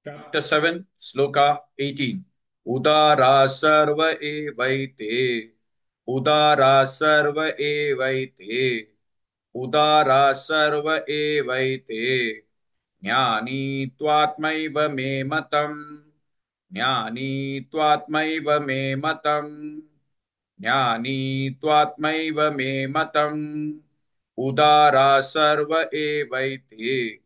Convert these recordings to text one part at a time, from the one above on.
Chapter 7, Sloka 18. Udara sarva evaite. Udara sarva evaite. Udara sarva evaite. Jnani tvatmaiva me matam. Jnani tvatmaiva me matam. Jnani tvatmaiva me matam. Udara sarva evaite.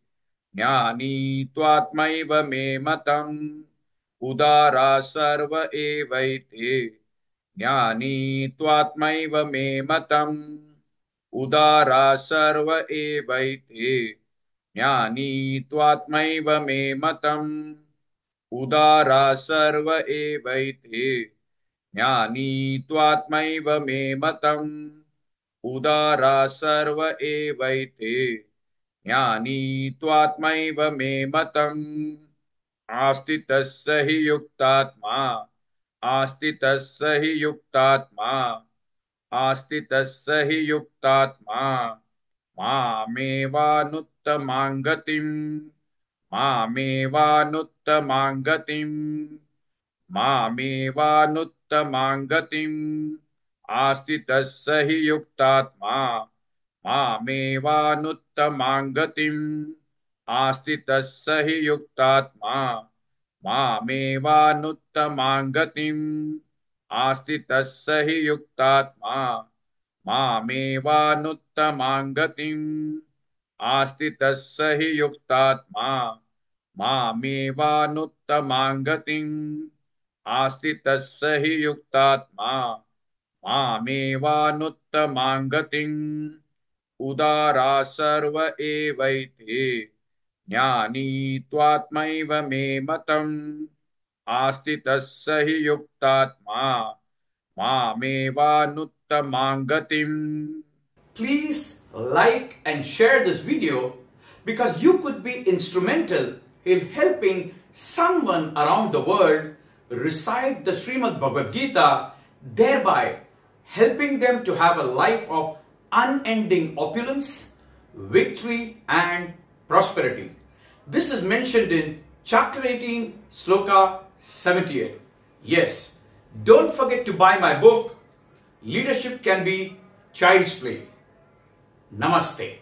ज्ञानी त्वात्मैव मे मतम् उदारा सर्व एवैते ज्ञानी त्वात्मैव मे मतम् उदारा सर्व एवैते ज्ञानी त्वात्मैव मे मतम् उदारा सर्व एवैते ज्ञानी त्वात्मैव मे मतम् उदारा सर्व एवैते ज्ञानी त्वात्मैव मे मतम् आस्तितस्य हि युक्तात्मा आस्तितस्य हि युक्तात्मा आस्तितस्य हि युक्तात्मा मामेवानुत्तमां गतिम् मामेवानुत्तमां गतिम् मामेवानुत्तमां गतिम् आस्तितस्य हि युक्तात्मा मामेवानुत्तमां गतिम् आस्तितस्य हि युक्तात्मा मामेवानुत्तमां गतिम् आस्तितस्य हि युक्तात्मा मामेवानुत्तमां गतिम् आस्तितस्य हि युक्तात्मा मामेवानुत्तमां गतिम् आस्तितस्य हि युक्तात्मा मामेवानुत्तमां गतिम् उदारा सर्व एवैते ज्ञानी त्वात्मैव मे मतम् आस्तितस्य हि युक्तात्मा मामेवानुत्तमां गतिम्. Please like and share this video because you could be instrumental in helping someone around the world recite the Srimad Bhagavad Gita, thereby helping them to have a life of unending opulence, victory and prosperity. This is mentioned in chapter 18, Sloka 78. Yes, don't forget to buy my book, Leadership Can Be Child's Play. Namaste.